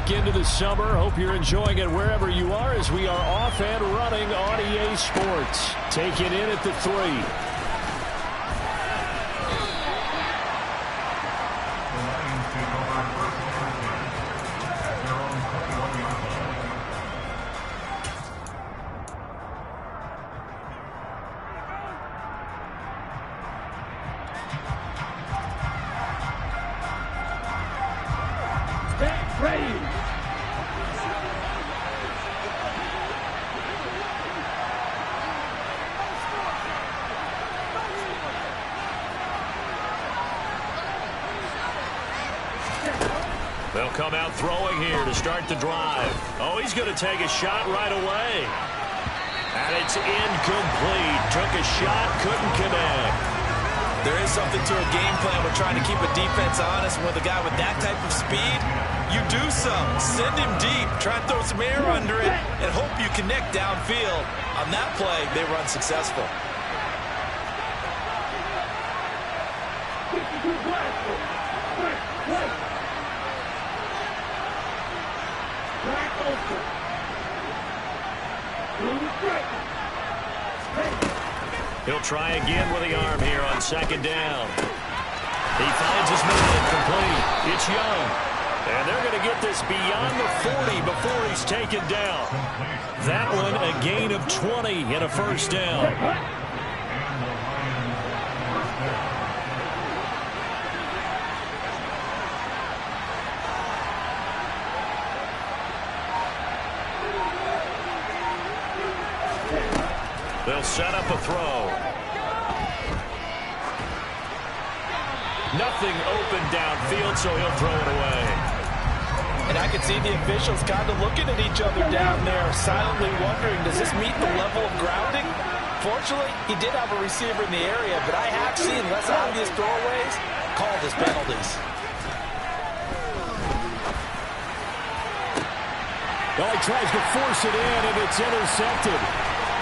back into the summer. Hope you're enjoying it wherever you are as we are off and running on EA Sports. Take it in at the 3. They'll come out throwing here to start the drive. Oh, he's going to take a shot right away. And it's incomplete. Took a shot, couldn't connect. There is something to a game plan with trying to keep a defense honest. With a guy with that type of speed, you do some. Send him deep. Try and throw some air under it and hope you connect downfield. On that play, they were unsuccessful. He'll try again with the arm here on second down. He finds his man complete. It's Young. And they're going to get this beyond the 40 before he's taken down. That one a gain of 20 and a first down. They'll set up a throw. Nothing open downfield, so he'll throw it away. And I can see the officials kind of looking at each other down there, silently wondering, does this meet the level of grounding? Fortunately, he did have a receiver in the area, but I have seen less obvious throwaways called as penalties. Well, he tries to force it in, and it's intercepted.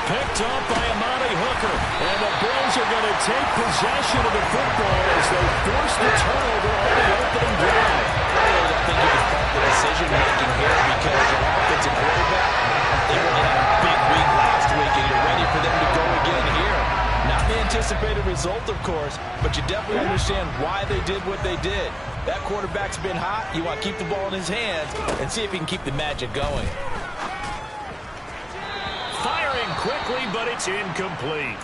Picked up by Amani Hooker. And the Bills are going to take possession of the football as they force the turnover on the opening drive. I really don't think you can fault the decision-making here because your offensive quarterback, they really had a big week last week, and you're ready for them to go again here. Not the anticipated result, of course, but you definitely understand why they did what they did. That quarterback's been hot. You want to keep the ball in his hands and see if he can keep the magic going. Firing quickly, but it's incomplete.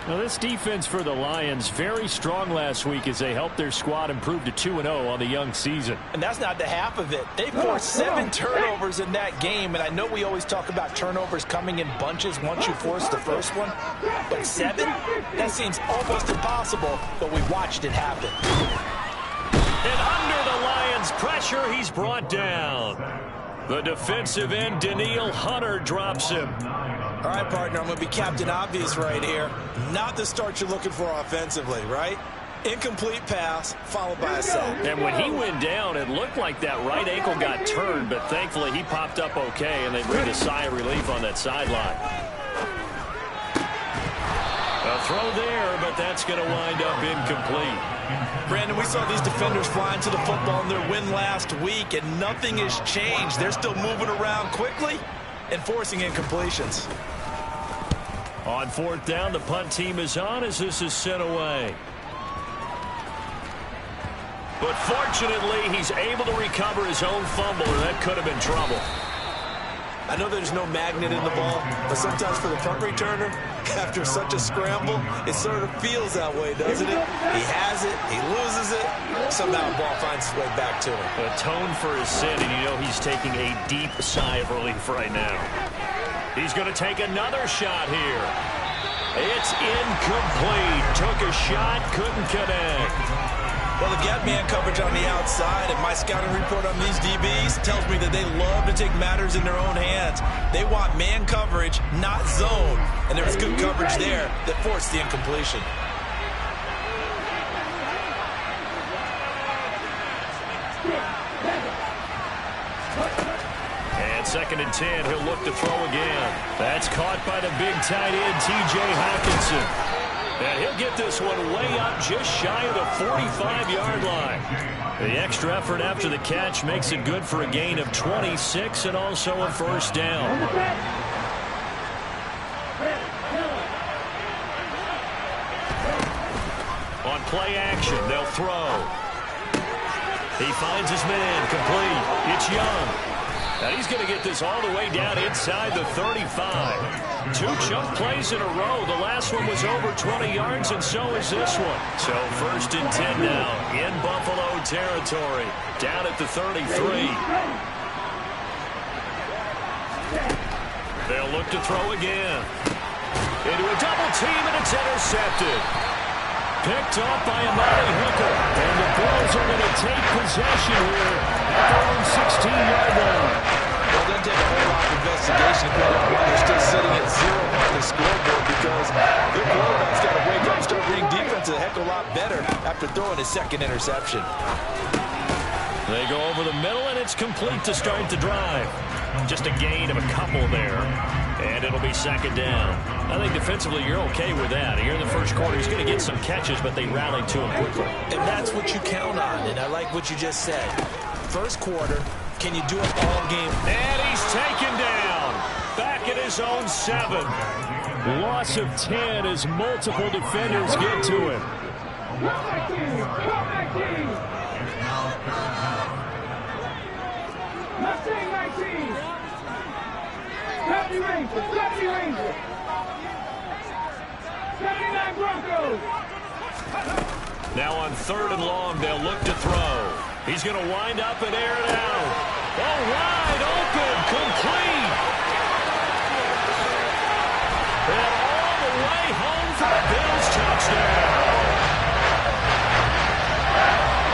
Now, this defense for the Lions, very strong last week as they helped their squad improve to 2-0 on the young season. And that's not the half of it. They forced 7 turnovers in that game, and I know we always talk about turnovers coming in bunches once you force the first one. But 7? That seems almost impossible, but we watched it happen. And under the Lions' pressure, he's brought down. The defensive end, Danielle Hunter, drops him. All right, partner, I'm going to be Captain Obvious right here. Not the start you're looking for offensively, right? Incomplete pass, followed by a sack. And when he went down, it looked like that right ankle got turned, but thankfully he popped up okay, and they breathed a sigh of relief on that sideline. A throw there, but that's going to wind up incomplete. Brandon, we saw these defenders flying to the football in their win last week, and nothing has changed. They're still moving around quickly and forcing incompletions. On fourth down, the punt team is on as this is sent away. But fortunately, he's able to recover his own fumble, or that could have been trouble. I know there's no magnet in the ball, but sometimes for the punt returner, after such a scramble, it sort of feels that way, doesn't it? He has it, he loses it, somehow the ball finds its way back to him. Atone for his sin, and you know he's taking a deep sigh of relief right now. He's going to take another shot here. It's incomplete. Took a shot, couldn't connect. Well, they've got man coverage on the outside, and my scouting report on these DBs tells me that they love to take matters in their own hands. They want man coverage, not zone, and there was good coverage there that forced the incompletion. And 2nd and 10, he'll look to throw again. That's caught by the big tight end, T.J. Hockenson. And he'll get this one way up just shy of the 45-yard line. The extra effort after the catch makes it good for a gain of 26 and also a first down. On play action, they'll throw. He finds his man, complete. It's Young. And he's going to get this all the way down inside the 35. 2 chunk plays in a row. The last one was over 20 yards, and so is this one. So first and 10 now in Buffalo territory, down at the 33. They'll look to throw again. Into a double team, and it's intercepted. Picked off by Amari Hooker. And the Bills are going to take possession here at their own 16-yard line. Well, they'll take a whole lot of investigation to find out why they're still sitting at 0 on the scoreboard, because their quarterback's got to wake up and start reading defense a heck of a lot better after throwing his second interception. They go over the middle, and it's complete to start the drive. Just a gain of a couple there, and it'll be second down. I think defensively you're okay with that. Here in the first quarter, he's going to get some catches, but they rallied to him quickly. And that's what you count on, and I like what you just said. First quarter, can you do it all game? And he's taken down. Back at his own 7. Loss of 10 as multiple defenders get to him. Mustang 19. Deputy Rangers. Deputy Rangers. 79 Broncos. Now on 3rd and long, they'll look to throw. He's going to wind up and air it out. Oh, wide open, complete. And all the way home for the Bills touchdown.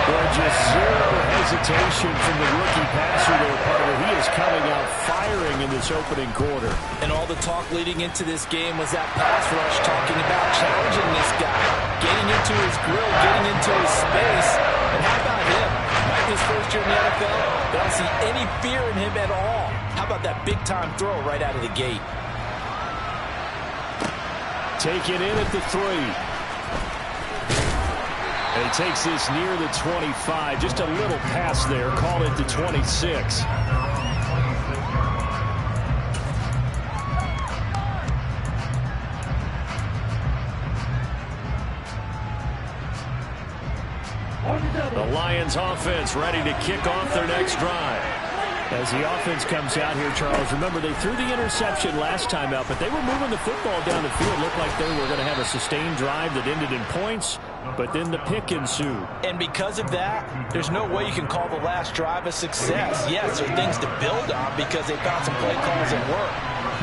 Well, just zero hesitation from the rookie passer there, partner. He is coming out firing in this opening quarter. And all the talk leading into this game was that pass rush, talking about challenging this guy, getting into his grill, getting into his space. And how about him? Might be his first year in the NFL, but I don't see any fear in him at all. How about that big-time throw right out of the gate? Take it in at the 3. And he takes this near the 25. Just a little pass there. Call it the 26. The Lions offense ready to kick off their next drive. As the offense comes out here, Charles, remember they threw the interception last time out, but they were moving the football down the field. Looked like they were going to have a sustained drive that ended in points, but then the pick ensued. And because of that, there's no way you can call the last drive a success. Yes, there are things to build on because they found some play calls that work.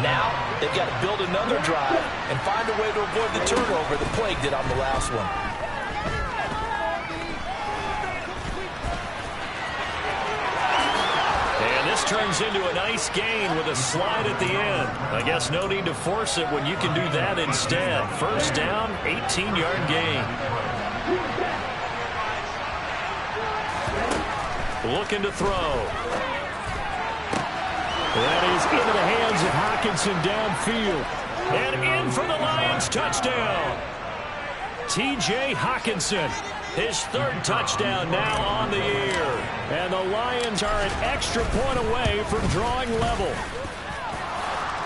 Now, they've got to build another drive and find a way to avoid the turnover the Plague did on the last one. Turns into a nice gain with a slide at the end. I guess no need to force it when you can do that instead. First down, 18-yard gain. Looking to throw. That is into the hands of Hockenson downfield. And in for the Lions touchdown. T.J. Hockenson. His 3rd touchdown now on the year. And the Lions are an extra point away from drawing level.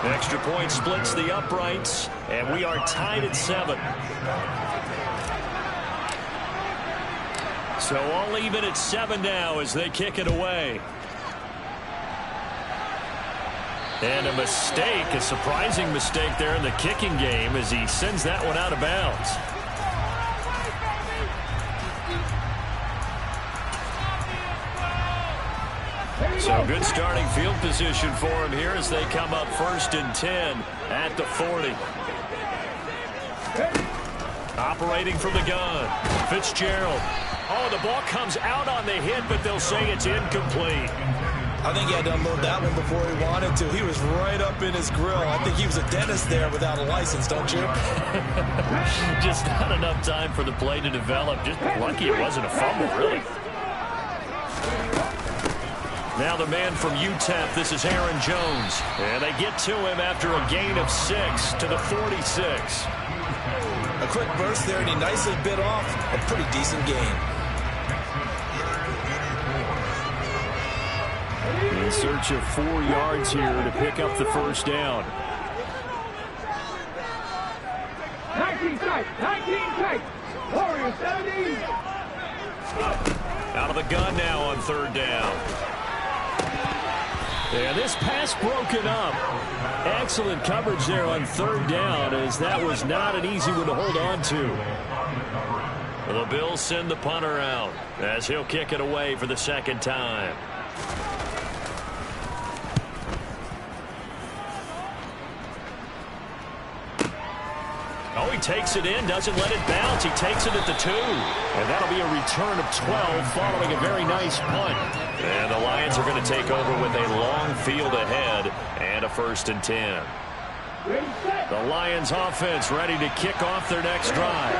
Extra point splits the uprights, and we are tied at 7. So all even at 7 now as they kick it away. And a mistake, a surprising mistake there in the kicking game as he sends that one out of bounds. So good starting field position for him here as they come up 1st and 10 at the 40. Operating from the gun, Fitzgerald. Oh, the ball comes out on the hit, but they'll say it's incomplete. I think he had to unload that one before he wanted to. He was right up in his grill. I think he was a dentist there without a license, don't you? Just not enough time for the play to develop. Just lucky it wasn't a fumble, really. Now the man from UTEP, this is Aaron Jones. And they get to him after a gain of 6 to the 46. A quick burst there, and he nicely bit off a pretty decent gain. In search of 4 yards here to pick up the first down. 19 tight, 19 tight. Warriors 17. Out of the gun now on 3rd down. And this pass broken up. Excellent coverage there on 3rd down, as that was not an easy one to hold on to. Well, the Bills send the punter out as he'll kick it away for the 2nd time. Oh, he takes it in, doesn't let it bounce. He takes it at the 2. And that'll be a return of 12 following a very nice punt. And the Lions are going to take over with a long field ahead and a 1st and 10. The Lions offense ready to kick off their next drive.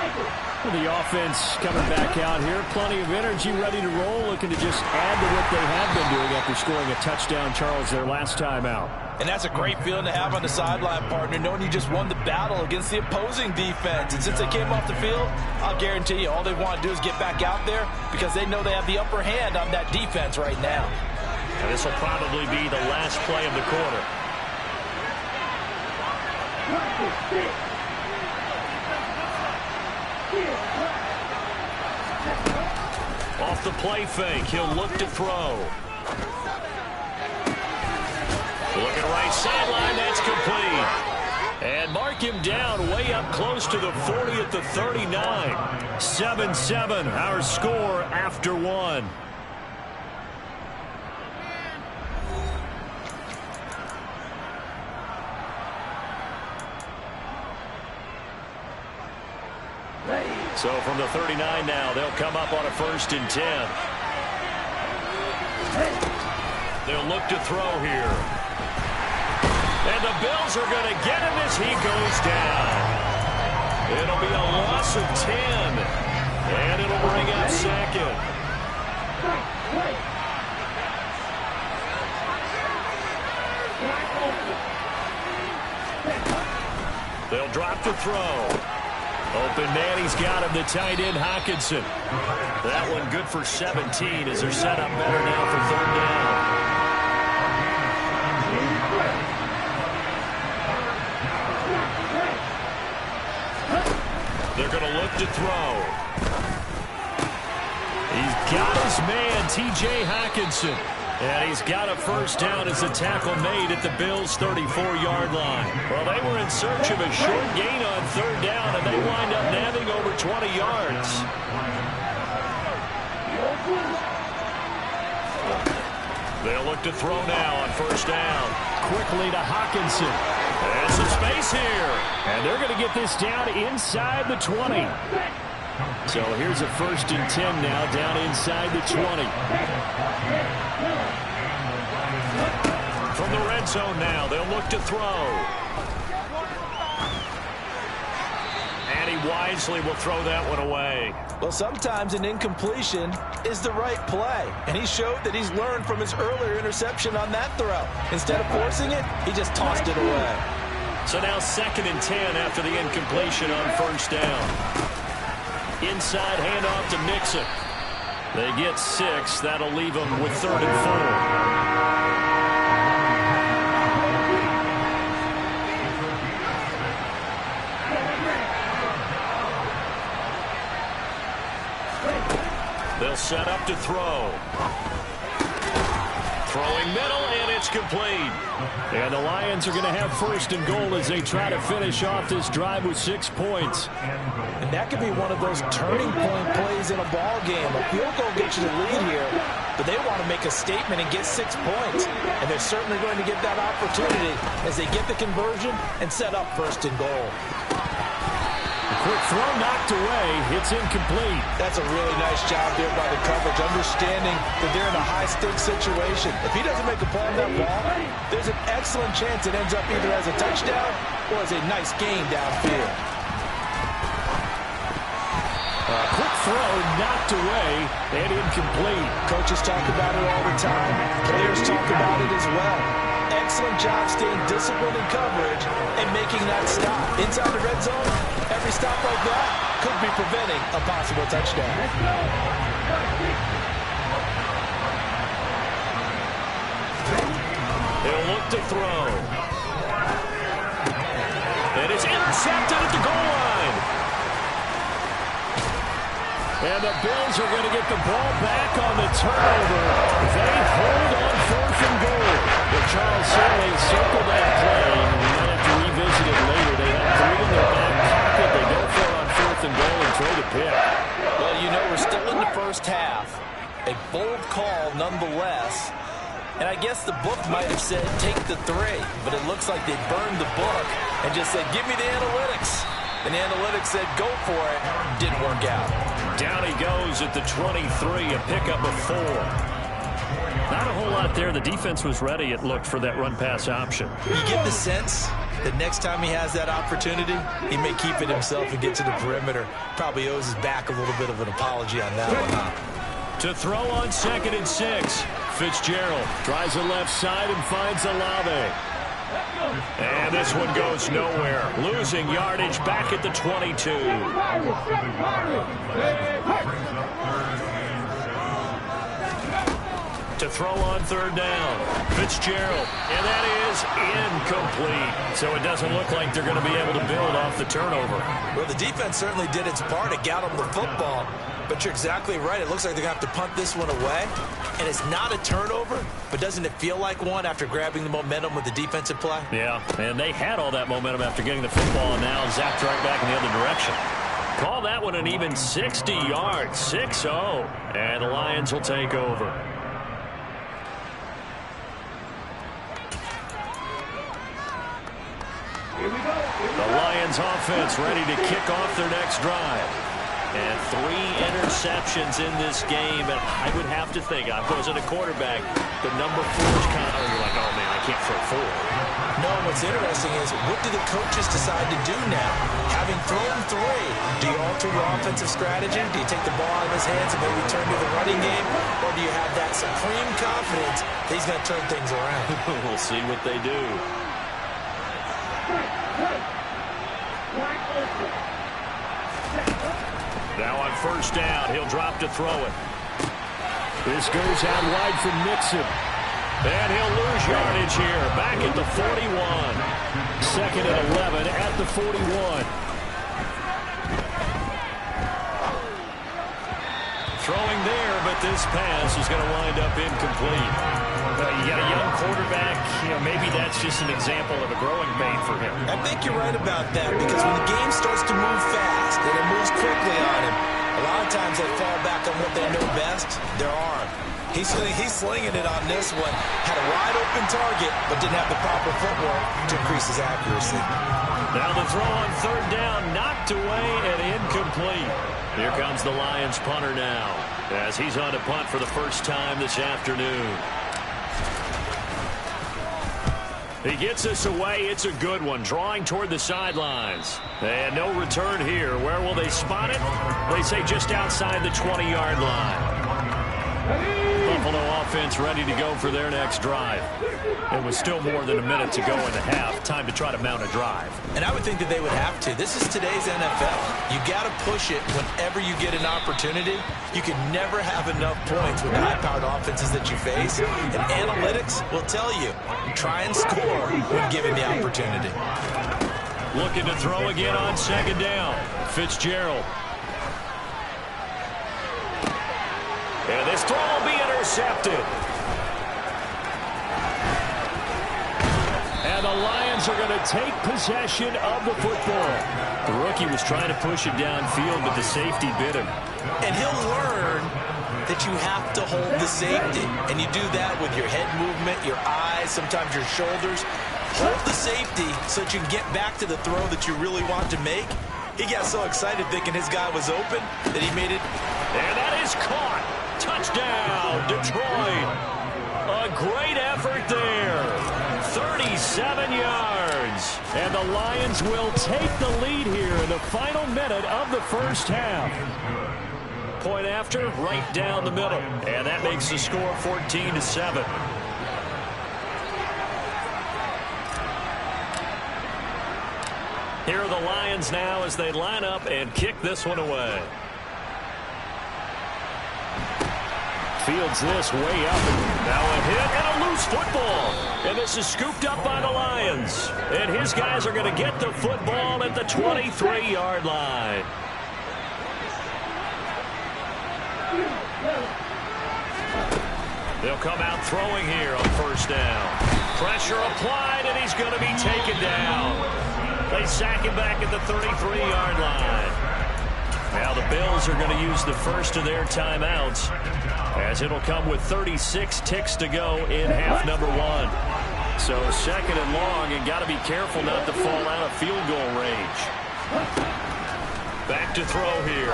The offense coming back out here. Plenty of energy, ready to roll, looking to just add to what they have been doing after scoring a touchdown, Charles, their last time out. And that's a great feeling to have on the sideline, partner, knowing you just won the battle against the opposing defense. And since they came off the field, I'll guarantee you all they want to do is get back out there because they know they have the upper hand on that defense right now. And this will probably be the last play of the quarter. Off the play fake, he'll look to throw. Looking right sideline, that's complete. And mark him down way up close to the 40 at the 39. 7-7, our score after 1. So from the 39 now, they'll come up on a 1st and 10. They'll look to throw here. And the Bills are going to get him as he goes down. It'll be a loss of 10. And it'll bring up 2nd. They'll drop to throw. Open man, he's got him, the tight end, Hockenson. That one good for 17 as they're set up better now for 3rd down. They're going to look to throw. He's got his man, T.J. Hockenson. And he's got a 1st down as the tackle made at the Bills' 34-yard line. Well, they were in search of a short gain on 3rd down, and they wind up nabbing over 20 yards. They'll look to throw now on 1st down. Quickly to Hockenson. And some space here. And they're going to get this down inside the 20. So here's a 1st and 10 now, down inside the 20. From the red zone now, they'll look to throw. And he wisely will throw that one away. Well, sometimes an incompletion is the right play. And he showed that he's learned from his earlier interception on that throw. Instead of forcing it, he just tossed it away. So now 2nd and 10 after the incompletion on 1st down. Inside handoff to Nixon. They get 6. That'll leave them with 3rd and 4. They'll set up to throw. Throwing middle, and it's complete. And the Lions are going to have 1st and goal as they try to finish off this drive with 6 points. And that could be one of those turning point plays in a ball game. A field goal gets you the lead here, but they want to make a statement and get 6 points. And they're certainly going to get that opportunity as they get the conversion and set up 1st and goal. Quick throw knocked away. It's incomplete. That's a really nice job there by the coverage, understanding that they're in a high-stakes situation. If he doesn't make a play on that ball, there's an excellent chance it ends up either as a touchdown or as a nice gain downfield. Quick throw knocked away and incomplete. Coaches talk about it all the time. Players talk about it as well. Excellent job staying disciplined in coverage and making that stop. Inside the red zone, every stop like that could be preventing a possible touchdown. He'll look to throw. And it's intercepted at the goal line. And the Bills are going to get the ball back on the turnover. They hold on 4th and goal. But Charles certainly circled that play. We might have to revisit it later. They have 3 in their back pocket. They go for it on 4th and goal and throw the pick. Well, you know, we're still in the first half. A bold call nonetheless. And I guess the book might have said take the 3. But it looks like they burned the book and just said give me the analytics. And the analytics said go for it. Didn't work out. Down he goes at the 23, a pickup of 4. Not a whole lot there. The defense was ready, it looked, for that run-pass option. You get the sense that next time he has that opportunity, he may keep it himself and get to the perimeter. Probably owes his back a little bit of an apology on that one. To throw on 2nd and 6, Fitzgerald tries the left side and finds Olave. And this one goes nowhere. Losing yardage back at the 22. To throw on 3rd down. Fitzgerald. And that is incomplete. So it doesn't look like they're going to be able to build off the turnover. Well, the defense certainly did its part. It got them the football. But you're exactly right. It looks like they're going to have to punt this one away. And it's not a turnover, but doesn't it feel like one after grabbing the momentum with the defensive play? Yeah, and they had all that momentum after getting the football and now zapped right back in the other direction. Call that one an even 60 yards, 6-0. And the Lions will take over. The Lions offense ready to kick off their next drive. And 3 interceptions in this game. And I would have to think, I wasn't a quarterback, the number 4 is kind of, you're like, oh man, I can't throw 4. No, what's interesting is, what do the coaches decide to do now? Having thrown 3, do you alter your offensive strategy? Do you take the ball out of his hands and maybe turn to the running game? Or do you have that supreme confidence that he's going to turn things around? We'll see what they do. Now on 1st down, he'll drop to throw it. This goes out wide from Nixon. And he'll lose yardage here. Back at the 41. 2nd and 11 at the 41. Throwing there, but this pass is going to wind up incomplete. You got a young quarterback, maybe that's just an example of a growing pain for him. I think you're right about that, because when the game starts to move fast and it moves quickly on him, a lot of times they fall back on what they know best, their arm. He's slinging it on this one. Had a wide open target, but didn't have the proper footwork to increase his accuracy. Now the throw on 3rd down, knocked away and incomplete. Here comes the Lions punter now, as he's on to punt for the first time this afternoon. He gets us away. It's a good one. Drawing toward the sidelines. And no return here. Where will they spot it? They say just outside the 20-yard line. Buffalo offense ready to go for their next drive. It was still more than a minute to go in the half. Time to try to mount a drive. And I would think that they would have to. This is today's NFL. You got to push it whenever you get an opportunity. You can never have enough points with the high-powered offenses that you face. And analytics will tell you, try and score when given the opportunity. Looking to throw again on 2nd down. Fitzgerald. And this throw will be intercepted. And the Lions are going to take possession of the football. The rookie was trying to push it downfield, but the safety bit him. And he'll learn that you have to hold the safety. And you do that with your head movement, your eyes, sometimes your shoulders. Hold the safety so that you can get back to the throw that you really want to make. He got so excited thinking his guy was open that he made it. And that is caught. Touchdown, Detroit. A great effort there. 37 yards. And the Lions will take the lead here in the final minute of the first half. Point after, right down the middle. And that makes the score 14-7. Here are the Lions now as they line up and kick this one away. Fields this way up. Now a hit and a loose football. And this is scooped up by the Lions. And his guys are going to get the football at the 23-yard line. They'll come out throwing here on first down. Pressure applied, and he's going to be taken down. They sack him back at the 33-yard line. Now the Bills are going to use the first of their timeouts, as it'll come with 36 ticks to go in half number one. So second and long, and got to be careful not to fall out of field goal range. Back to throw here.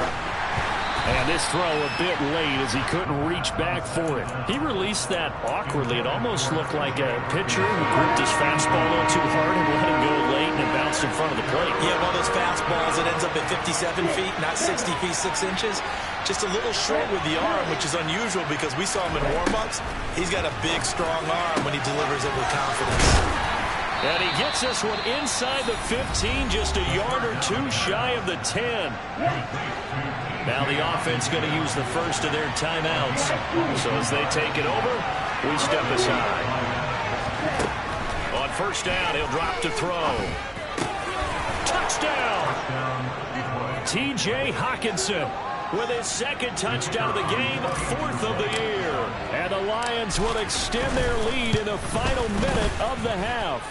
And this throw a bit late as he couldn't reach back for it. He released that awkwardly. It almost looked like a pitcher who gripped his fastball a little too hard and let it go late, and it bounced in front of the plate. Yeah, one of those fastballs that ends up at 57 feet, not 60 feet, 6 inches. Just a little short with the arm, which is unusual because we saw him in warm-ups. He's got a big, strong arm when he delivers it with confidence. And he gets this one inside the 15, just a yard or two shy of the 10. Now the offense going to use the first of their timeouts. So as they take it over, we step aside. On first down, he'll drop to throw. Touchdown! T.J. Hockenson with his second touchdown of the game, 4th of the year. And the Lions will extend their lead in the final minute of the half.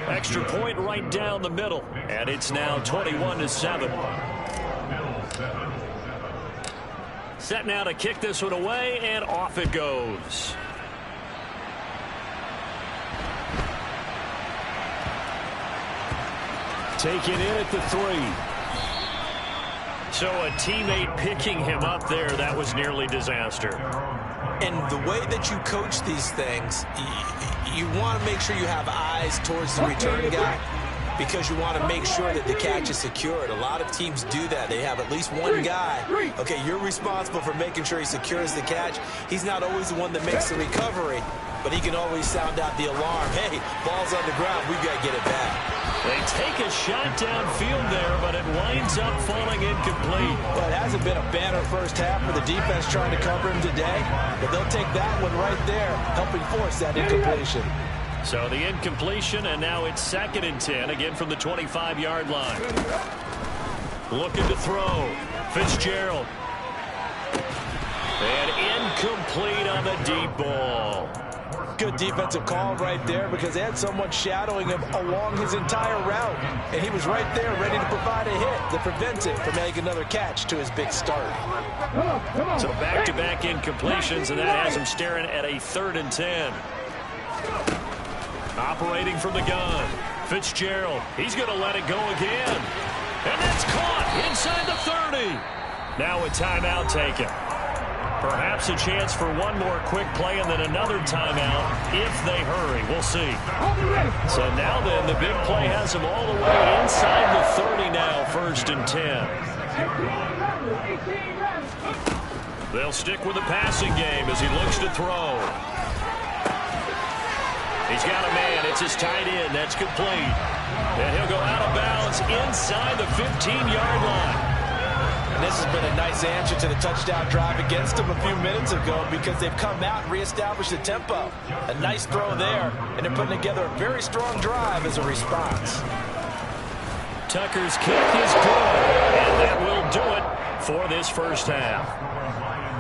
Extra point right down the middle. And it's now 21-7. Set now to kick this one away, and off it goes. Taken in at the 3. So a teammate picking him up there, that was nearly disaster. And the way that you coach these things, you want to make sure you have eyes towards the return guy, because you want to make sure that the catch is secured. A lot of teams do that. They have at least one guy. Okay, you're responsible for making sure he secures the catch. He's not always the one that makes the recovery, but he can always sound out the alarm. Hey, ball's on the ground. We've got to get it back. They take a shot downfield there, but it winds up falling incomplete. Well, it hasn't been a banner first half for the defense trying to cover him today, but they'll take that one right there, helping force that incompletion. So the incompletion, and now it's 2nd and 10, again from the 25-yard line. Looking to throw. Fitzgerald. And incomplete on the deep ball. Good defensive call right there, because they had someone shadowing him along his entire route, and he was right there ready to provide a hit that prevents him from making another catch to his big start. So back-to-back incompletions, and that has him staring at a 3rd and 10. Operating from the gun, Fitzgerald. He's going to let it go again. And that's caught inside the 30. Now a timeout taken. Perhaps a chance for one more quick play and then another timeout if they hurry. We'll see. So now then, the big play has them all the way inside the 30 now, 1st and 10. They'll stick with the passing game as he looks to throw. He's got a man. It's his tight end. That's complete. And he'll go out of bounds inside the 15-yard line. And this has been a nice answer to the touchdown drive against them a few minutes ago, because they've come out and reestablished the tempo. A nice throw there, and they're putting together a very strong drive as a response. Tucker's kick is good, and that will do it for this first half.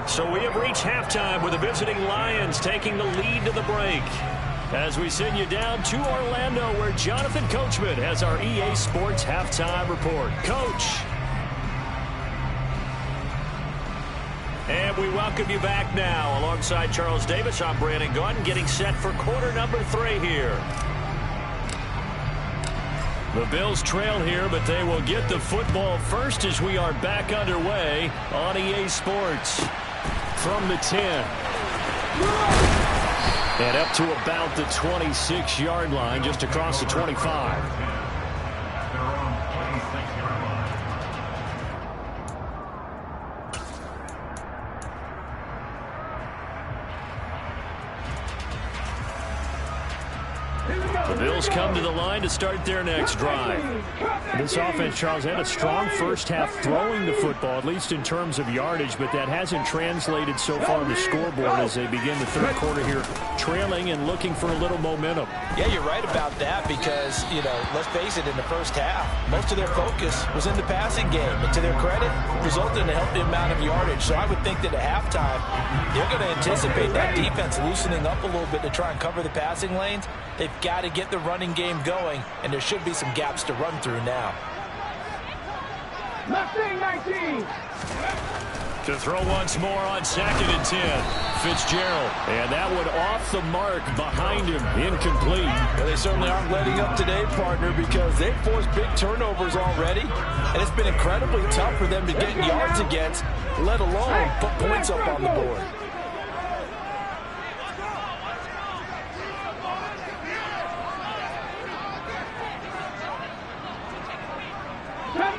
So we have reached halftime with the visiting Lions taking the lead to the break. As we send you down to Orlando, where Jonathan Coachman has our EA Sports halftime report. Coach. And we welcome you back now. Alongside Charles Davis, I'm Brandon Gaudin, getting set for quarter number 3 here. The Bills trail here, but they will get the football first as we are back underway on EA Sports. From the 10. And up to about the 26-yard line, just across the 25. The Bills come to the line to start their next drive. This offense, Charles, had a strong first half throwing the football, at least in terms of yardage, but that hasn't translated so far on the scoreboard as they begin the third quarter here, trailing and looking for a little momentum. Yeah, you're right about that because, you know, let's face it, in the first half, most of their focus was in the passing game. And to their credit, resulted in a healthy amount of yardage. So I would think that at halftime, they're going to anticipate that defense loosening up a little bit to try and cover the passing lanes. They've got to get the running game going, and there should be some gaps to run through now. Left wing 19. To throw once more on 2nd and 10. Fitzgerald. And that one off the mark behind him. Incomplete. Well, they certainly aren't letting up today, partner, because they've forced big turnovers already. And it's been incredibly tough for them to get yards against, let alone put points up on the board.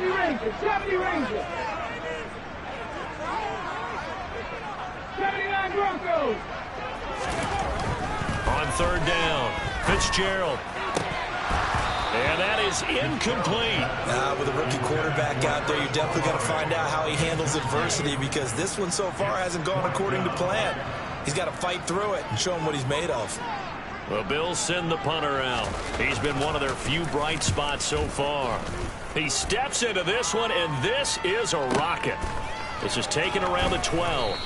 Rangers, 70 Rangers. 79 Broncos. On 3rd down, Fitzgerald. And that is incomplete. With a rookie quarterback out there, you definitely got to find out how he handles adversity because this one so far hasn't gone according to plan. He's got to fight through it and show him what he's made of. The Bills send the punter out. He's been one of their few bright spots so far. He steps into this one, and this is a rocket. This is taken around the 12.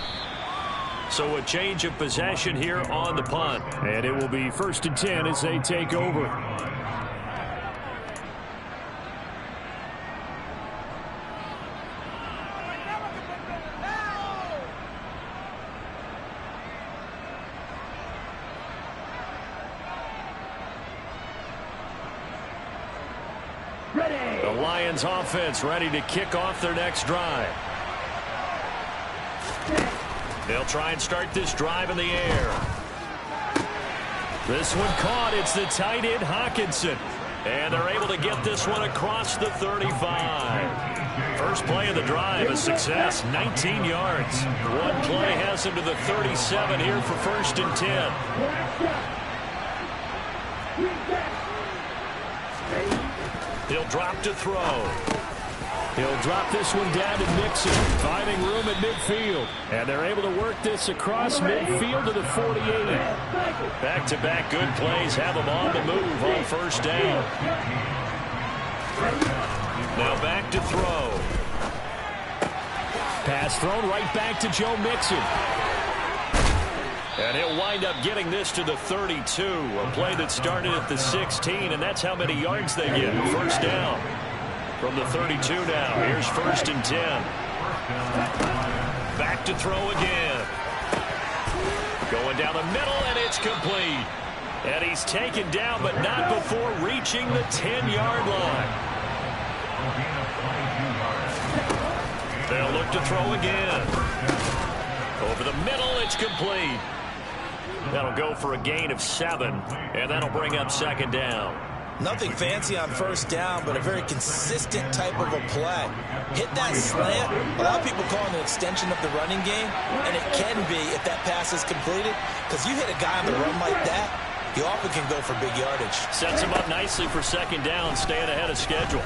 So a change of possession here on the punt. And it will be 1st and 10 as they take over. The Lions offense ready to kick off their next drive. They'll try and start this drive in the air. This one caught. It's the tight end Hawkinson. And they're able to get this one across the 35. First play of the drive, a success, 19 yards. One play has him to the 37 here for 1st and 10. He'll drop to throw. He'll drop this one down to Mixon, finding room at midfield. And they're able to work this across midfield to the 48. Back-to-back good plays have them on the move on 1st down. Now back to throw. Pass thrown right back to Joe Mixon. And he'll wind up getting this to the 32. A play that started at the 16, and that's how many yards they get. 1st down. From the 32 now. Here's 1st and 10. Back to throw again. Going down the middle, and it's complete. And he's taken down, but not before reaching the 10-yard line. They'll look to throw again. Over the middle, it's complete. That'll go for a gain of 7, and that'll bring up 2nd down. Nothing fancy on 1st down, but a very consistent type of a play. Hit that slant. A lot of people call it an extension of the running game, and it can be if that pass is completed, because you hit a guy on the run like that, you often can go for big yardage. Sets him up nicely for 2nd down, staying ahead of schedule.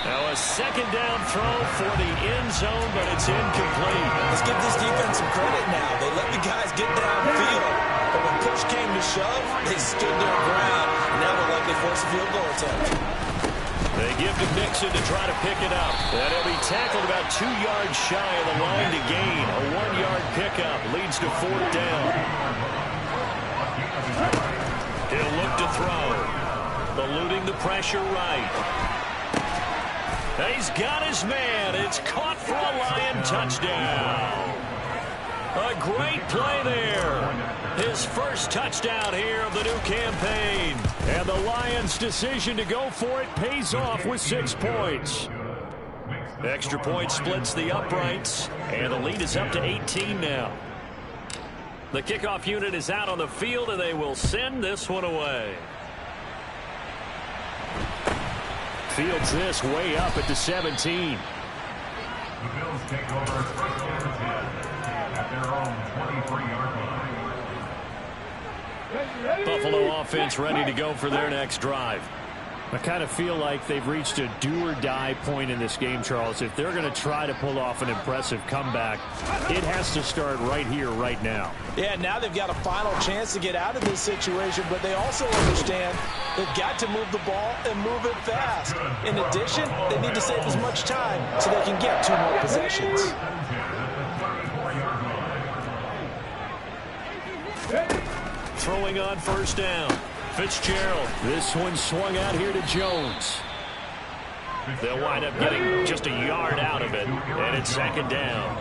Now a 2nd down throw for the end zone, but it's incomplete. Let's give this defense some credit now. They let the guys get downfield, but when push came to shove, they stood their ground, and now they'll likely force a field goal attempt. They give to Mixon to try to pick it up. And he'll be tackled about 2 yards shy of the line to gain. A 1-yard pickup leads to 4th down. He'll look to throw. Eluding the pressure right. He's got his man. It's caught for a Lion touchdown. A great play there. His first touchdown here of the new campaign. And the Lions' decision to go for it pays off with 6 points. Extra point splits the uprights, and the lead is up to 18 now. The kickoff unit is out on the field, and they will send this one away. Fields this way up at the 17. The Bills take over 1st and 10 at their own 23-yard line. Buffalo offense ready to go for their next drive. I kind of feel like they've reached a do-or-die point in this game, Charles. If they're going to try to pull off an impressive comeback, it has to start right here, right now. Yeah, now they've got a final chance to get out of this situation, but they also understand they've got to move the ball and move it fast. In addition, they need to save as much time so they can get 2 more possessions. Throwing on first down. Fitzgerald. This one swung out here to Jones. They'll wind up getting just a yard out of it, and it's second down.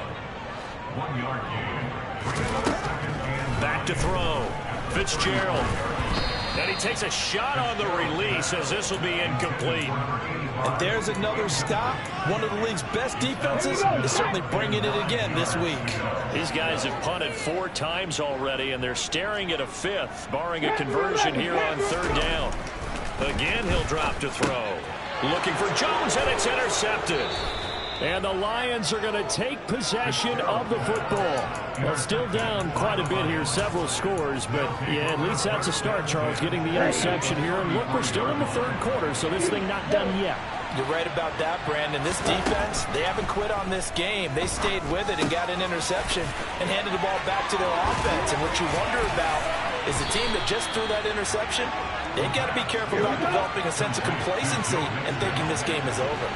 1 yard gain. Back to throw. Fitzgerald. And he takes a shot on the release as this will be incomplete. And there's another stop. One of the league's best defenses is certainly bringing it again this week. These guys have punted 4 times already, and they're staring at a 5th, barring a conversion here on third down. Again, he'll drop to throw. Looking for Jones, and it's intercepted. And the Lions are going to take possession of the football. Well, still down quite a bit here, several scores, but yeah, at least that's a start, Charles, getting the interception here. And look, we're still in the third quarter, so this thing not done yet. You're right about that, Brandon. This defense, they haven't quit on this game. They stayed with it and got an interception and handed the ball back to their offense. And what you wonder about is the team that just threw that interception, they've got to be careful about developing a sense of complacency and thinking this game is over.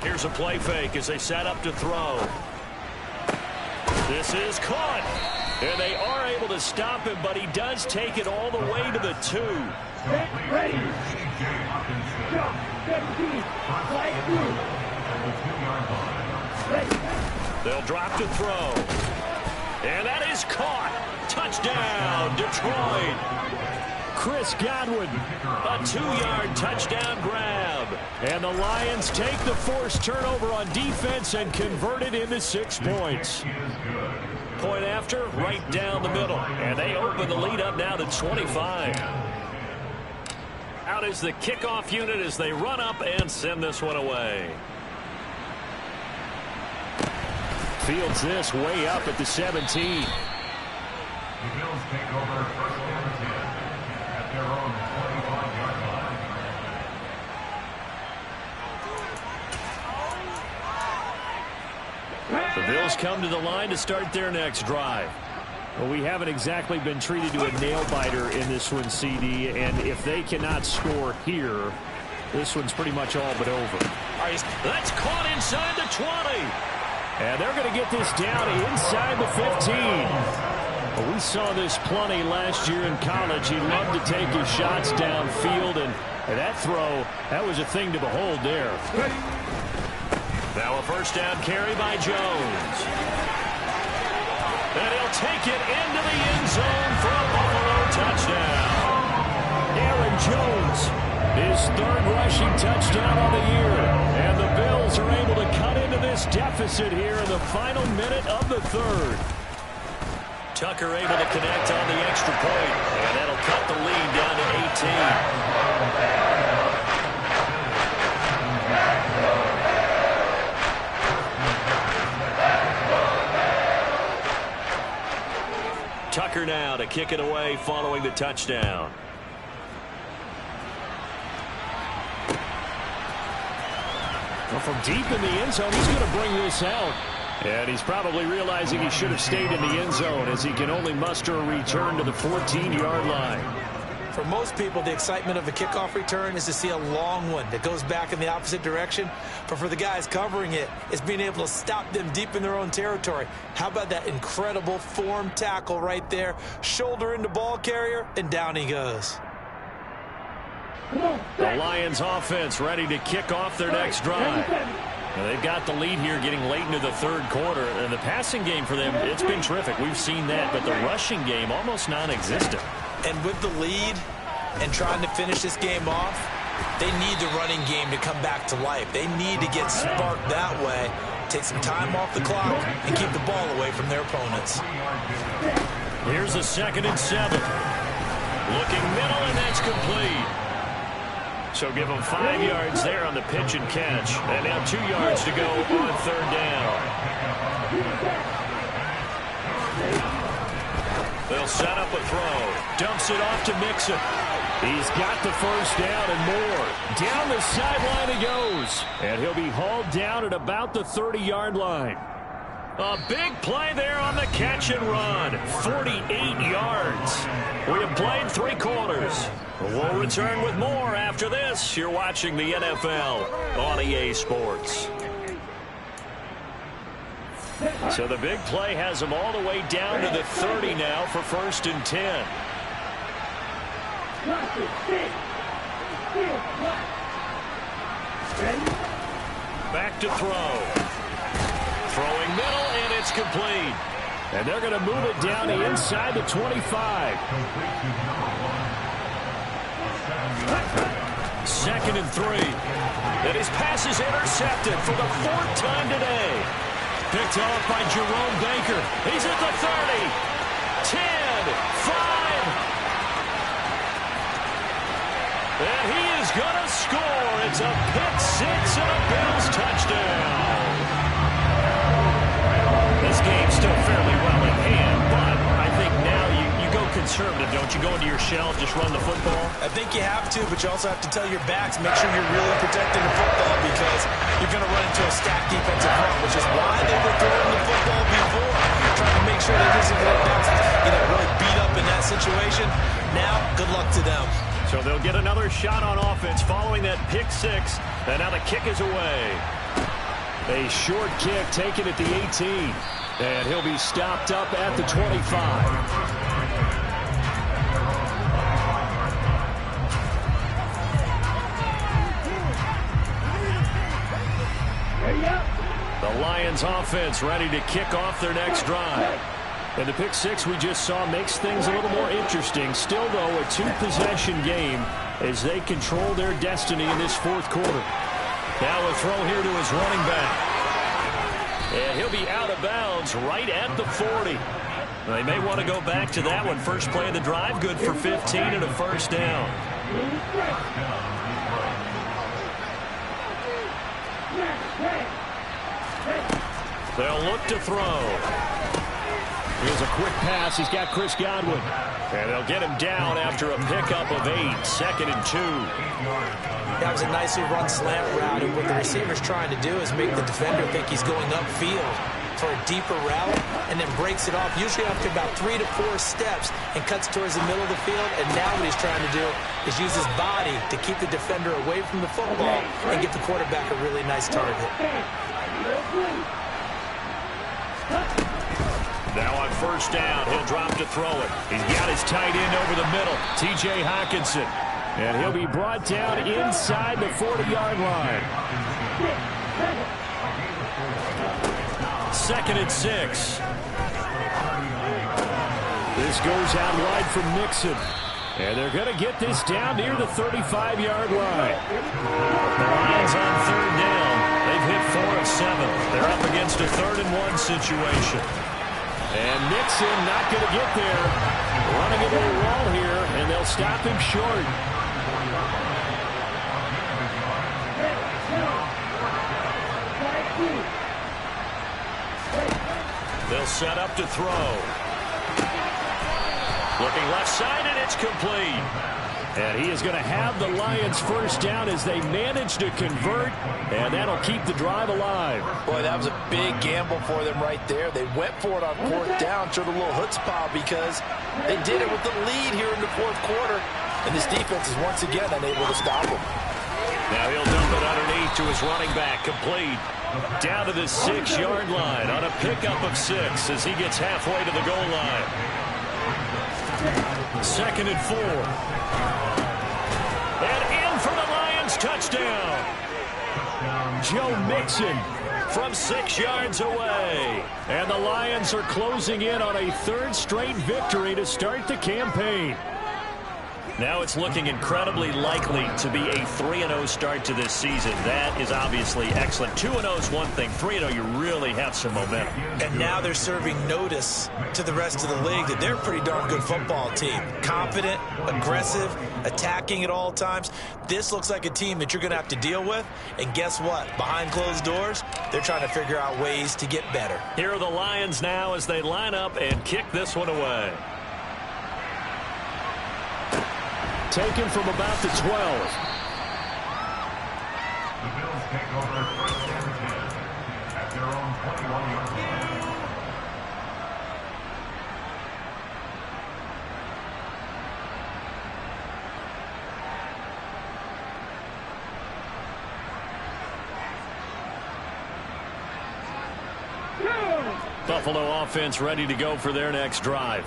Here's a play fake as they set up to throw. This is caught. And they are able to stop him, but he does take it all the way to the 2. Ready. Jump. 17. They'll drop to throw. And that is caught. Touchdown, Detroit. Chris Godwin, a 2-yard touchdown grab. And the Lions take the forced turnover on defense and convert it into 6 points. Point after, right down the middle. And they open the lead up now to 25. Out is the kickoff unit as they run up and send this one away. Fields this way up at the 17. The Bills take over first down and 10 at their own 25-yard line. The Bills come to the line to start their next drive. Well, we haven't exactly been treated to a nail-biter in this one, CD, and if they cannot score here, this one's pretty much all but over. That's caught inside the 20. And they're going to get this down inside the 15. Well, we saw this plenty last year in college. He loved to take his shots downfield, and that throw, that was a thing to behold there. Now a first down carry by Jones. And he'll take it into the end zone for a Buffalo touchdown. Aaron Jones, his 3rd rushing touchdown on the year. And the Bills are able to cut into this deficit here in the final minute of the 3rd. Tucker able to connect on the extra point. And that'll cut the lead down to 18. Tucker now to kick it away following the touchdown. Well, from deep in the end zone, he's going to bring this out. And he's probably realizing he should have stayed in the end zone as he can only muster a return to the 14-yard line. For most people, the excitement of a kickoff return is to see a long one that goes back in the opposite direction. But for the guys covering it, it's being able to stop them deep in their own territory. How about that incredible form tackle right there? Shoulder into ball carrier, and down he goes. The Lions offense ready to kick off their next drive. Now, they've got the lead here getting late into the 3rd quarter. And the passing game for them, it's been terrific. We've seen that. But the rushing game, almost non-existent. And with the lead and trying to finish this game off, they need the running game to come back to life. They need to get sparked that way, take some time off the clock, and keep the ball away from their opponents. Here's a 2nd and 7. Looking middle, and that's complete. So give them 5 yards there on the pitch and catch. And now 2 yards to go on third down. They'll set up a throw. Dumps it off to Mixon. He's got the first down and more. Down the sideline he goes. And he'll be hauled down at about the 30-yard line. A big play there on the catch and run. 48 yards. We have played 3 quarters. We'll return with more after this. You're watching the NFL on EA Sports. So the big play has them all the way down to the 30 now for 1st and 10. Back to throw. Throwing middle, and it's complete. And they're going to move it down to inside the 25. 2nd and 3. And his pass is intercepted for the 4th time today. Picked off by Jerome Baker. He's at the 30. 10, 5. And he is going to score. It's a pick 6 and a Bills touchdown. This game's still fairly well in hand, but I think now you go conservative, don't you? Go into your shell, just run the football? I think you have to, but you also have to tell your backs, make sure you're really protecting the football because you're going to run into a stacked defensive front, which is why they were throwing the football before, trying to make sure they didn't get backs, really beat up in that situation. Now, good luck to them. So they'll get another shot on offense following that pick 6, and now the kick is away. A short kick taken at the 18. And he'll be stopped up at the 25. The Lions offense ready to kick off their next drive. And the pick 6 we just saw makes things a little more interesting. Still, though, a 2-possession game as they control their destiny in this 4th quarter. Now a throw here to his running back. And he'll be out of bounds right at the 40. They may want to go back to that one. First play of the drive, good for 15 and a 1st down. They'll look to throw. Here's a quick pass. He's got Chris Godwin. And they'll get him down after a pickup of 8. 2nd and 2. That was a nicely run slant route, and what the receiver's trying to do is make the defender think he's going upfield for a deeper route, and then breaks it off, usually after about 3 to 4 steps, and cuts towards the middle of the field. And now what he's trying to do is use his body to keep the defender away from the football and get the quarterback a really nice target. Now on 1st down, he'll drop to throw it. He's got his tight end over the middle, T.J. Hockenson. And he'll be brought down inside the 40-yard line. 2nd and 6. This goes out wide from Mixon. And they're going to get this down near the 35-yard line. The Lions on 3rd down. They've hit 4 of 7. They're up against a 3rd and 1 situation. And Mixon not going to get there. Running into a wall here, and they'll stop him short. They'll set up to throw. Looking left side, and it's complete. And he is going to have the Lions first down as they manage to convert, and that'll keep the drive alive. Boy, that was a big gamble for them right there. They went for it on 4th down, showed a little chutzpah because they did it with the lead here in the 4th quarter. And this defense is once again unable to stop them. Now he'll dump it underneath to his running back, complete. Down to the 6-yard line on a pickup of 6 as he gets halfway to the goal line. 2nd and 4. And in for the Lions touchdown. Joe Mixon from 6 yards away. And the Lions are closing in on a 3rd straight victory to start the campaign. Now it's looking incredibly likely to be a 3-0 start to this season. That is obviously excellent. 2-0 is one thing. 3-0, you really have some momentum. And now they're serving notice to the rest of the league that they're a pretty darn good football team. Confident, aggressive, attacking at all times. This looks like a team that you're going to have to deal with. And guess what? Behind closed doors, they're trying to figure out ways to get better. Here are the Lions now as they line up and kick this one away. Taken from about the 12. The Bills take over first and 10 at their own 21-yard line. Buffalo offense ready to go for their next drive.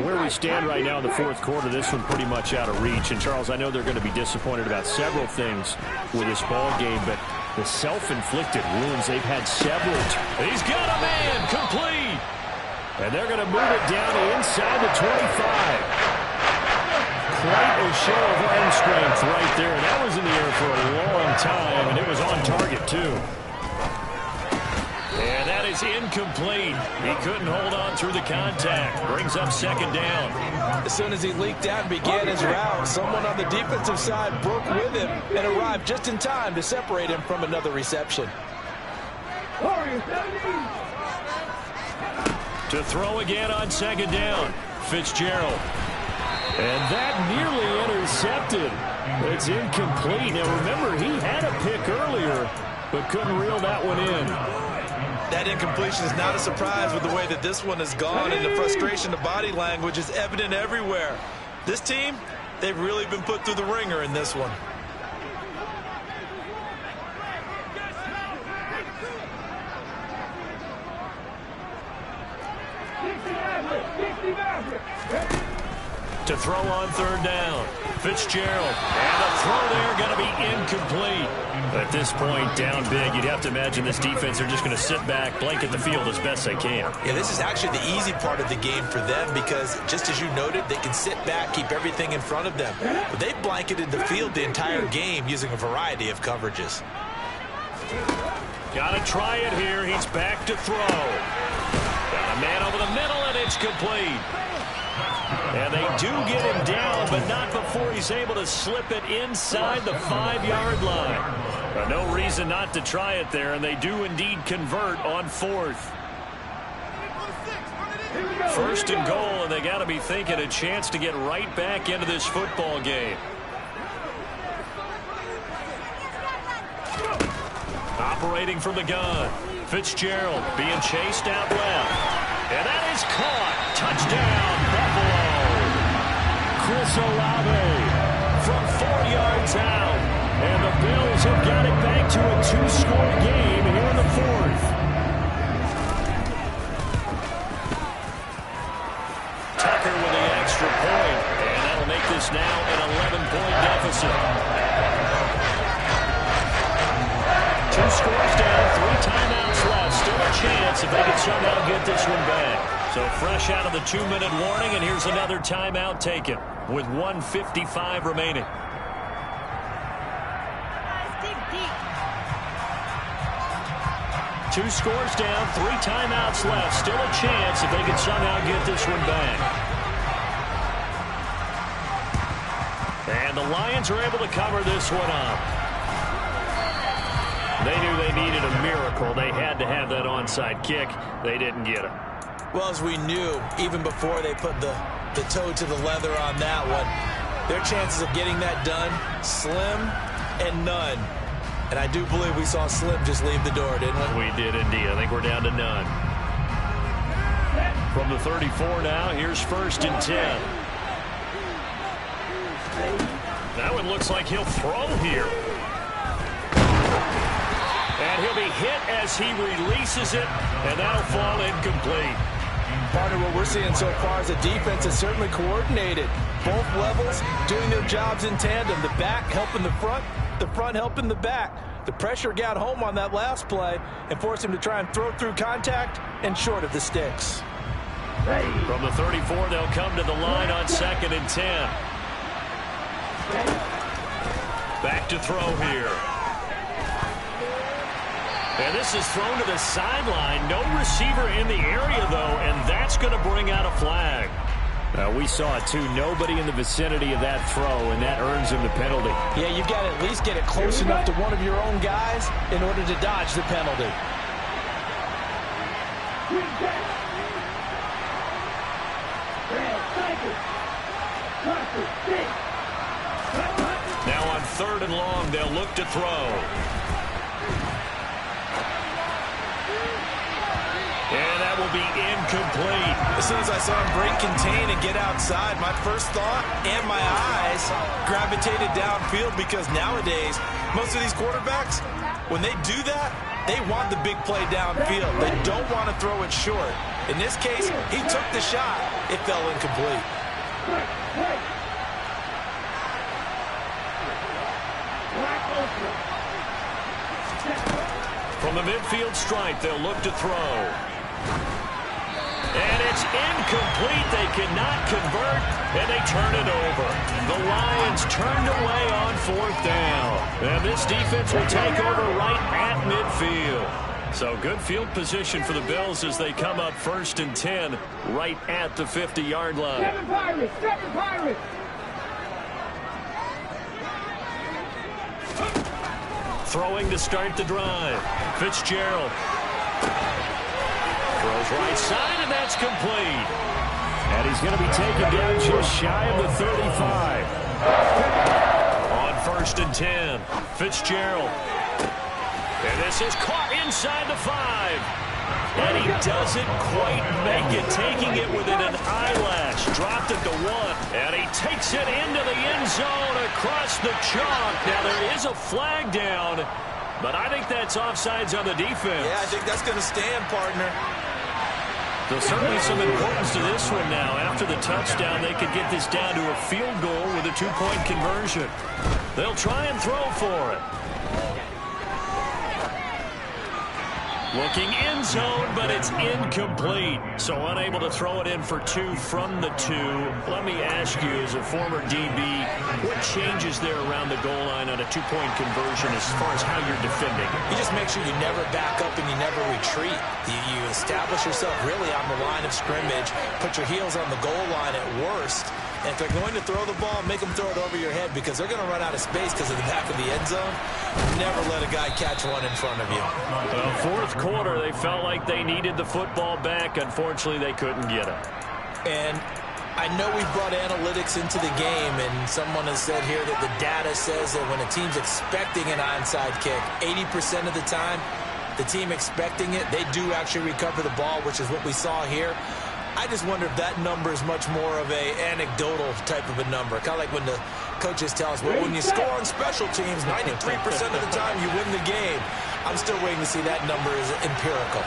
Where we stand right now in the fourth quarter, this one pretty much out of reach. And, Charles, I know they're going to be disappointed about several things with this ball game, but the self-inflicted wounds, they've had several. He's got a man, complete. And they're going to move it down inside the 25. Quite a show of arm strength right there. And that was in the air for a long time, and it was on target, too. And that is incomplete. He couldn't hold on through the contact. Brings up second down. As soon as he leaked out and began his route, someone on the defensive side broke with him and arrived just in time to separate him from another reception. To throw again on second down. Fitzgerald. And that nearly intercepted. It's incomplete. Now, remember, he had a pick earlier, but couldn't reel that one in. That incompletion is not a surprise with the way that this one has gone, and the frustration of body language is evident everywhere. This team, they've really been put through the ringer in this one. To throw on third down. Fitzgerald. And the throw there going to be incomplete. At this point, down big, you'd have to imagine this defense are just going to sit back, blanket the field as best they can. Yeah, this is actually the easy part of the game for them because, just as you noted, they can sit back, keep everything in front of them. But they've blanketed the field the entire game using a variety of coverages. Got to try it here. He's back to throw. Got a man over the middle, and it's complete. And they do get him down, but not before he's able to slip it inside the 5-yard line. No reason not to try it there, and they do indeed convert on fourth. First and goal, and they got to be thinking a chance to get right back into this football game. Operating from the gun. Fitzgerald being chased out left. And that is caught. Touchdown, Buffalo. Chris Olave from 4 yards out. And the Bills have got it back to a 2-score game here in the fourth. Tucker with the extra point. And that'll make this now an 11-point deficit. 2 scores down, 3 timeouts left. Still a chance if they can somehow get this one back. So fresh out of the 2-minute warning, and here's another timeout taken with 1:55 remaining. Two scores down, 3 timeouts left. Still a chance if they can somehow get this one back. And the Lions are able to cover this one up. They knew they needed a miracle. They had to have that onside kick. They didn't get it. Well, as we knew, even before they put the toe to the leather on that one, their chances of getting that done, slim and none. And I do believe we saw Slim just leave the door, didn't we? We did indeed. I think we're down to none. From the 34 now, here's 1st and 10. That one looks like he'll throw here. And he'll be hit as he releases it, and that'll fall incomplete. Partner, what we're seeing so far is the defense is certainly coordinated. Both levels doing their jobs in tandem. The back helping the front helping the back. The pressure got home on that last play and forced him to try and throw through contact and short of the sticks. From the 34, they'll come to the line on 2nd and 10. Back to throw here. And this is thrown to the sideline. No receiver in the area, though, and that's going to bring out a flag. We saw it, too. Nobody in the vicinity of that throw, and that earns him the penalty. Yeah, you've got to at least get it close enough to one of your own guys in order to dodge the penalty. Now on 3rd and long, they'll look to throw. And that will be incomplete. As soon as I saw him break contain and get outside, my first thought and my eyes gravitated downfield, because nowadays, most of these quarterbacks, when they do that, they want the big play downfield. They don't want to throw it short. In this case, he took the shot. It fell incomplete. From the midfield stripe, they'll look to throw. And it's incomplete. They cannot convert, and they turn it over. The Lions turned away on 4th down. And this defense will take over right at midfield. So good field position for the Bills as they come up 1st and 10 right at the 50-yard line. Seven Pirates! Throwing to start the drive. Fitzgerald throws right side, and that's complete. And he's going to be taken down just shy of the 35. On 1st and 10, Fitzgerald. And this is caught inside the 5. And he doesn't quite make it, taking it within an eyelash. Dropped it to 1. And he takes it into the end zone across the chalk. Now there is a flag down, but I think that's offsides on the defense. Yeah, I think that's going to stand, partner. There's certainly some importance to this one now. After the touchdown, they could get this down to a field goal with a 2-point conversion. They'll try and throw for it. Looking end zone, but it's incomplete. So unable to throw it in for 2 from the 2. Let me ask you, as a former DB, what changes there around the goal line on a 2-point conversion as far as how you're defending? You just make sure you never back up and you never retreat. You establish yourself really on the line of scrimmage, put your heels on the goal line at worst. And if they're going to throw the ball, make them throw it over your head, because they're going to run out of space because of the back of the end zone. Never let a guy catch one in front of you. Well, 4th quarter, they felt like they needed the football back. Unfortunately, they couldn't get it. And I know we brought analytics into the game, and someone has said here that the data says that when a team's expecting an onside kick, 80% of the time, the team expecting it, they do actually recover the ball, which is what we saw here. I just wonder if that number is much more of a anecdotal type of a number. Kind of like when the coaches tell us, well, when you score on special teams, 93% of the time you win the game. I'm still waiting to see that number is empirical.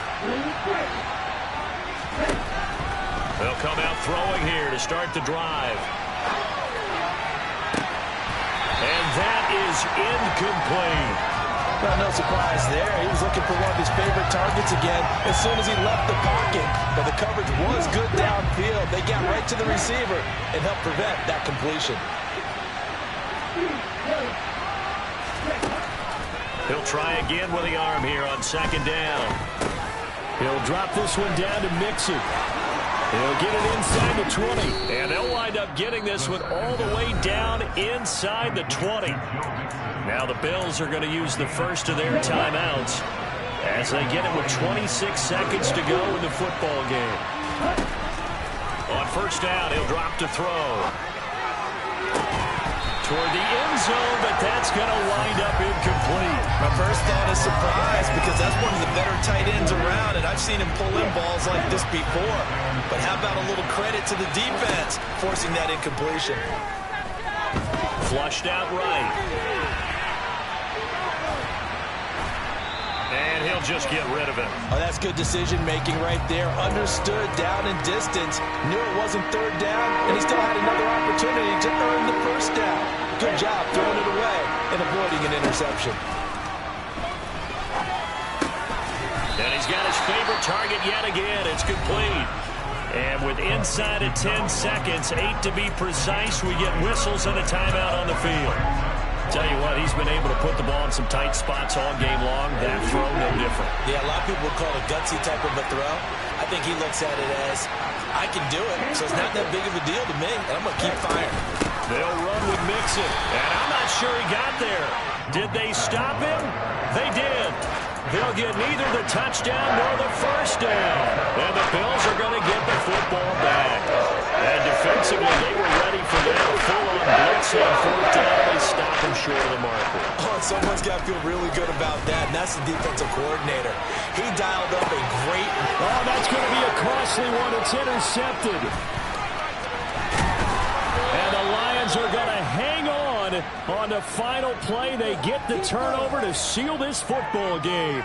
They'll come out throwing here to start the drive. And that is incomplete. Well, no surprise there. He was looking for one of his favorite targets again as soon as he left the pocket. But the coverage was good downfield. They got right to the receiver and helped prevent that completion. He'll try again with the arm here on 2nd down. He'll drop this one down to Mixon. He'll get it inside the 20. And they'll wind up getting this one all the way down inside the 20. Now the Bills are going to use the first of their timeouts as they get it with 26 seconds to go in the football game. On 1st down, he'll drop to throw. Toward the end zone, but that's going to wind up incomplete. My first thought is surprise, because that's one of the better tight ends around, and I've seen him pull in balls like this before. But how about a little credit to the defense forcing that incompletion? Flushed out right. And he'll just get rid of it. Oh, that's good decision-making right there. Understood down and distance. Knew it wasn't 3rd down, and he still had another opportunity to earn the 1st down. Good job throwing it away and avoiding an interception. And he's got his favorite target yet again. It's complete. And with inside of 10 seconds, 8 to be precise, we get whistles and a timeout on the field. Tell you what, he's been able to put the ball in some tight spots all game long. That throw, no different. Yeah, a lot of people would call it a gutsy type of a throw. I think he looks at it as, I can do it, so it's not that big of a deal to me, and I'm going to keep firing. They'll run with Mixon, and I'm not sure he got there. Did they stop him? They did. They'll get neither the touchdown nor the first down. And the Bills are going to get the football back. And defensively, they were ready for that full-on blitz on fourth down. They stop him short of the marker. Oh, and someone's got to feel really good about that, and that's the defensive coordinator. He dialed up a great... Oh, that's going to be a costly one. It's intercepted. And the Lions are going to hang on the final play. They get the turnover to seal this football game.